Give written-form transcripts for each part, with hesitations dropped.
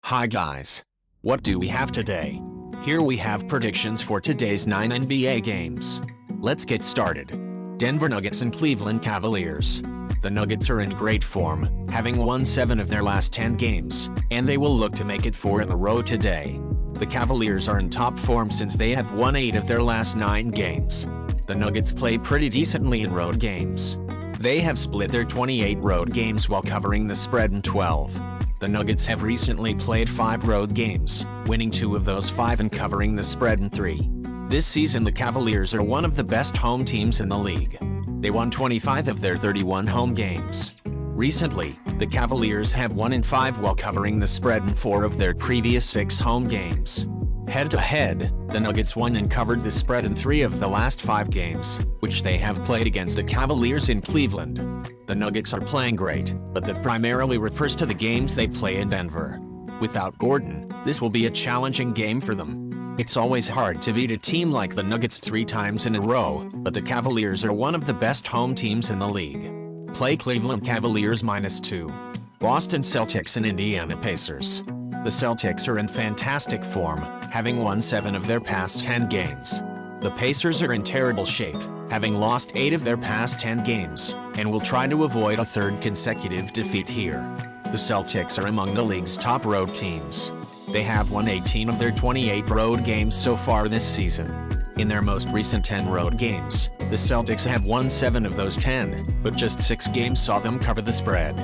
Hi guys. What do we have today? Here we have predictions for today's 9 NBA games. Let's get started. Denver Nuggets and Cleveland Cavaliers. The Nuggets are in great form, having won 7 of their last 10 games, and they will look to make it 4 in a row today. The Cavaliers are in top form since they have won 8 of their last 9 games. The Nuggets play pretty decently in road games. They have split their 28 road games while covering the spread in 12. The Nuggets have recently played 5 road games, winning 2 of those 5 and covering the spread in 3. This season the Cavaliers are one of the best home teams in the league. They won 25 of their 31 home games. Recently, the Cavaliers have won in 5 while covering the spread in 4 of their previous 6 home games. Head-to-head, the Nuggets won and covered the spread in 3 of the last 5 games, which they have played against the Cavaliers in Cleveland. The Nuggets are playing great, but that primarily refers to the games they play in Denver. Without Gordon, this will be a challenging game for them. It's always hard to beat a team like the Nuggets 3 times in a row, but the Cavaliers are one of the best home teams in the league. Play Cleveland Cavaliers -2. Boston Celtics and Indiana Pacers. The Celtics are in fantastic form, having won 7 of their past 10 games. The Pacers are in terrible shape, having lost 8 of their past 10 games, and will try to avoid a 3rd consecutive defeat here. The Celtics are among the league's top road teams. They have won 18 of their 28 road games so far this season. In their most recent 10 road games, the Celtics have won 7 of those 10, but just 6 games saw them cover the spread.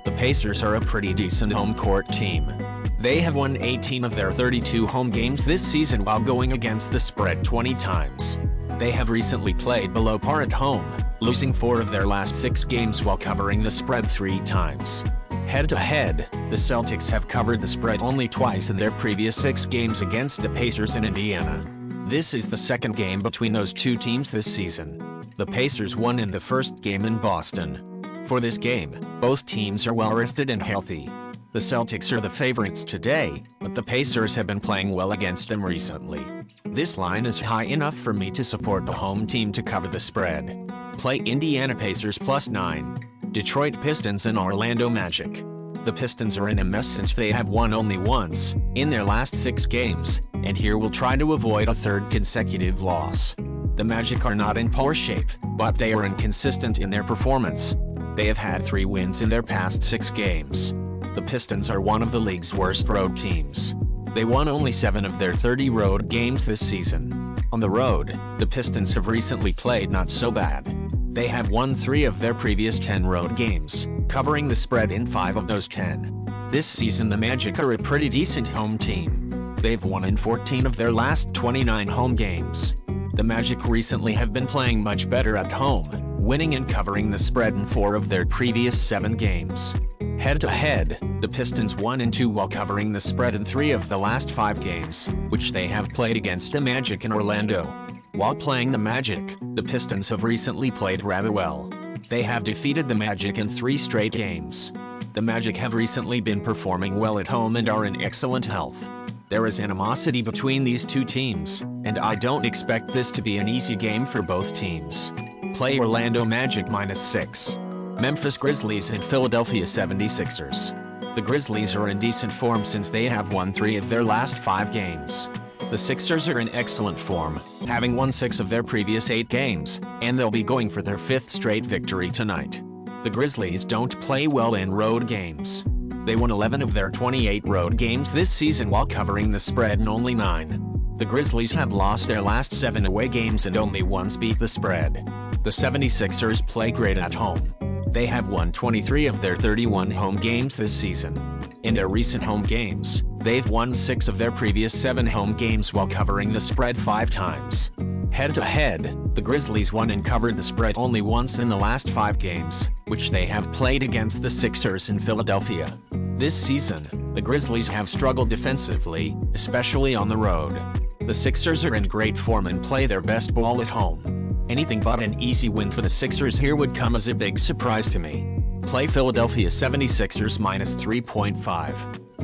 The Pacers are a pretty decent home court team. They have won 18 of their 32 home games this season while going against the spread 20 times. They have recently played below par at home, losing 4 of their last 6 games while covering the spread 3 times. Head-to-head, the Celtics have covered the spread only twice in their previous 6 games against the Pacers in Indiana. This is the second game between those 2 teams this season. The Pacers won in the first game in Boston. For this game, both teams are well rested and healthy. The Celtics are the favorites today, but the Pacers have been playing well against them recently. This line is high enough for me to support the home team to cover the spread. Play Indiana Pacers +9. Detroit Pistons and Orlando Magic. The Pistons are in a mess since they have won only once in their last 6 games, and here will try to avoid a 3rd consecutive loss. The Magic are not in poor shape, but they are inconsistent in their performance. They have had 3 wins in their past 6 games. The Pistons are one of the league's worst road teams. They won only 7 of their 30 road games this season. On the road, the Pistons have recently played not so bad. They have won 3 of their previous 10 road games, covering the spread in 5 of those 10. This season the Magic are a pretty decent home team. They've won in 14 of their last 29 home games. The Magic recently have been playing much better at home, winning and covering the spread in 4 of their previous 7 games. Head-to-head, the Pistons won in 2 while covering the spread in 3 of the last 5 games, which they have played against the Magic in Orlando. While playing the Magic, the Pistons have recently played rather well. They have defeated the Magic in 3 straight games. The Magic have recently been performing well at home and are in excellent health. There is animosity between these 2 teams, and I don't expect this to be an easy game for both teams. Play Orlando Magic -6. Memphis Grizzlies and Philadelphia 76ers. The Grizzlies are in decent form since they have won 3 of their last 5 games. The Sixers are in excellent form, having won 6 of their previous 8 games, and they'll be going for their 5th straight victory tonight. The Grizzlies don't play well in road games. They won 11 of their 28 road games this season while covering the spread in only 9. The Grizzlies have lost their last 7 away games and only once beat the spread. The 76ers play great at home. They have won 23 of their 31 home games this season. In their recent home games, they've won 6 of their previous 7 home games while covering the spread 5 times. Head-to-head, the Grizzlies won and covered the spread only once in the last 5 games, which they have played against the Sixers in Philadelphia. This season, the Grizzlies have struggled defensively, especially on the road. The Sixers are in great form and play their best ball at home. Anything but an easy win for the Sixers here would come as a big surprise to me. Play Philadelphia 76ers -3.5.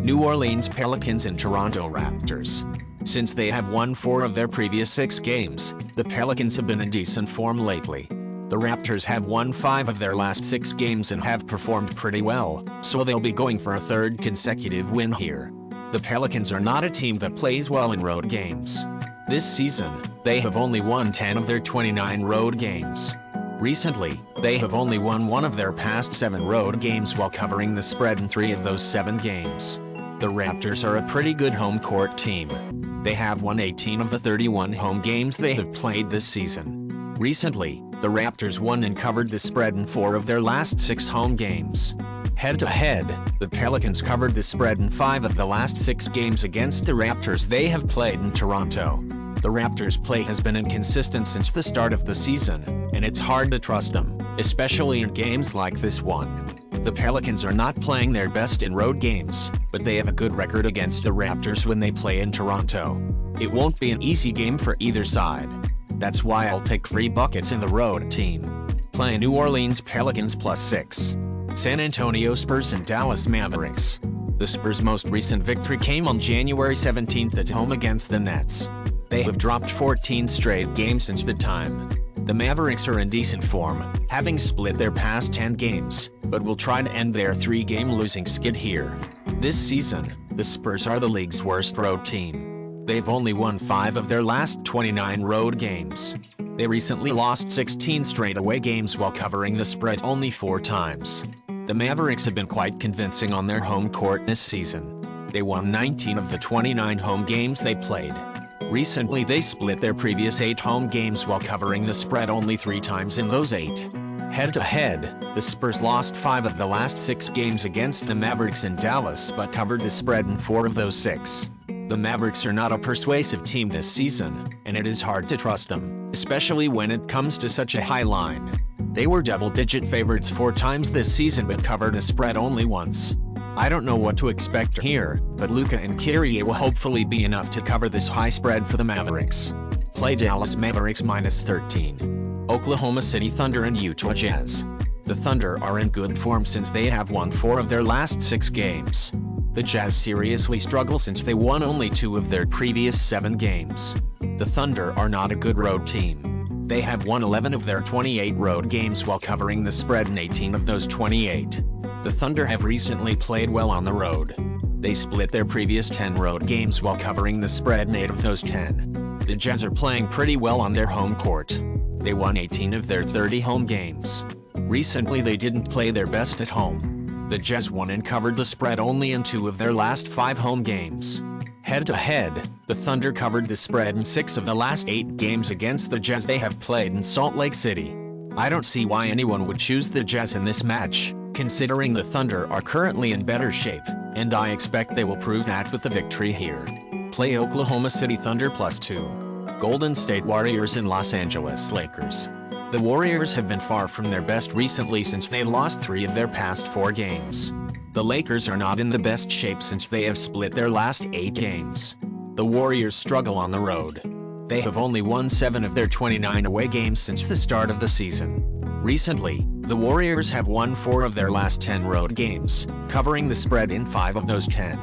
New Orleans Pelicans and Toronto Raptors. Since they have won 4 of their previous 6 games, the Pelicans have been in decent form lately. The Raptors have won 5 of their last 6 games and have performed pretty well, so they'll be going for a 3rd consecutive win here. The Pelicans are not a team that plays well in road games. This season, they have only won 10 of their 29 road games. Recently, they have only won one of their past 7 road games while covering the spread in 3 of those 7 games. The Raptors are a pretty good home court team. They have won 18 of the 31 home games they have played this season. Recently, the Raptors won and covered the spread in 4 of their last 6 home games. Head-to-head, the Pelicans covered the spread in 5 of the last 6 games against the Raptors they have played in Toronto. The Raptors' play has been inconsistent since the start of the season, and it's hard to trust them, especially in games like this one. The Pelicans are not playing their best in road games, but they have a good record against the Raptors when they play in Toronto. It won't be an easy game for either side. That's why I'll take free buckets in the road team. Play New Orleans Pelicans +6. San Antonio Spurs and Dallas Mavericks. The Spurs' most recent victory came on January 17th at home against the Nets. They have dropped 14 straight games since the time. The Mavericks are in decent form, having split their past 10 games, but will try to end their 3-game losing skid here. This season, the Spurs are the league's worst road team. They've only won 5 of their last 29 road games. They recently lost 16 straight away games while covering the spread only 4 times. The Mavericks have been quite convincing on their home court this season. They won 19 of the 29 home games they played. Recently they split their previous 8 home games while covering the spread only 3 times in those 8. Head-to-head, the Spurs lost 5 of the last 6 games against the Mavericks in Dallas but covered the spread in 4 of those 6. The Mavericks are not a persuasive team this season, and it is hard to trust them, especially when it comes to such a high line. They were double-digit favorites 4 times this season but covered a spread only once. I don't know what to expect here, but Luka and Kyrie will hopefully be enough to cover this high spread for the Mavericks. Play Dallas Mavericks -13. Oklahoma City Thunder and Utah Jazz. The Thunder are in good form since they have won 4 of their last 6 games. The Jazz seriously struggle since they won only 2 of their previous 7 games. The Thunder are not a good road team. They have won 11 of their 28 road games while covering the spread in 18 of those 28. The Thunder have recently played well on the road. They split their previous 10 road games while covering the spread in 8 of those 10. The Jazz are playing pretty well on their home court. They won 18 of their 30 home games. Recently they didn't play their best at home. The Jazz won and covered the spread only in 2 of their last 5 home games. Head-to-head, the Thunder covered the spread in 6 of the last 8 games against the Jazz they have played in Salt Lake City. I don't see why anyone would choose the Jazz in this match, considering the Thunder are currently in better shape, and I expect they will prove that with the victory here. Play Oklahoma City Thunder +2. Golden State Warriors and Los Angeles Lakers. The Warriors have been far from their best recently since they lost 3 of their past 4 games. The Lakers are not in the best shape since they have split their last 8 games. The Warriors struggle on the road. They have only won 7 of their 29 away games since the start of the season. Recently, the Warriors have won 4 of their last 10 road games, covering the spread in 5 of those 10.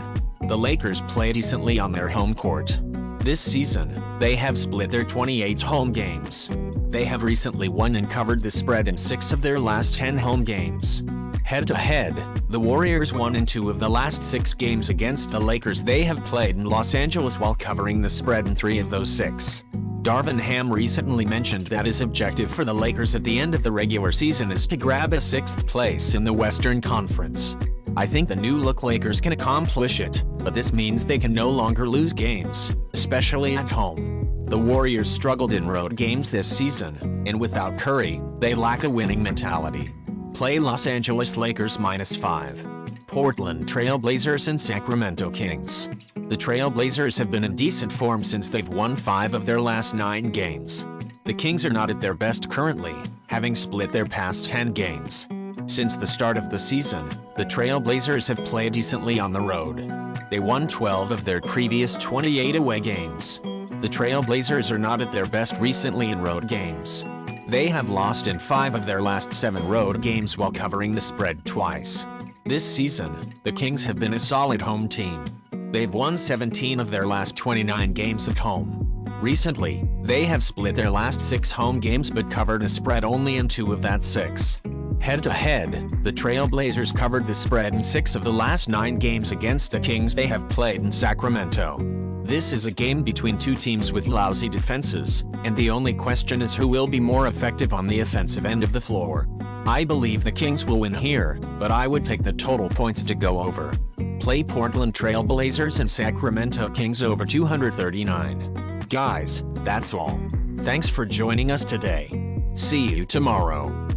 The Lakers play decently on their home court. This season, they have split their 28 home games. They have recently won and covered the spread in 6 of their last 10 home games. Head-to-head, the Warriors won in 2 of the last 6 games against the Lakers they have played in Los Angeles while covering the spread in 3 of those 6. Darvin Ham recently mentioned that his objective for the Lakers at the end of the regular season is to grab a 6th place in the Western Conference. I think the new-look Lakers can accomplish it, but this means they can no longer lose games, especially at home. The Warriors struggled in road games this season, and without Curry, they lack a winning mentality. Play Los Angeles Lakers -5. Portland Trailblazers and Sacramento Kings. The Trailblazers have been in decent form since they've won 5 of their last 9 games. The Kings are not at their best currently, having split their past 10 games. Since the start of the season, the Trailblazers have played decently on the road. They won 12 of their previous 28 away games. The Trailblazers are not at their best recently in road games. They have lost in 5 of their last 7 road games while covering the spread twice. This season, the Kings have been a solid home team. They've won 17 of their last 29 games at home. Recently, they have split their last 6 home games but covered a spread only in 2 of that 6. Head-to-head, the Trailblazers covered the spread in 6 of the last 9 games against the Kings they have played in Sacramento. This is a game between two teams with lousy defenses, and the only question is who will be more effective on the offensive end of the floor. I believe the Kings will win here, but I would take the total points to go over. Play Portland Trailblazers and Sacramento Kings over 239. Guys, that's all. Thanks for joining us today. See you tomorrow.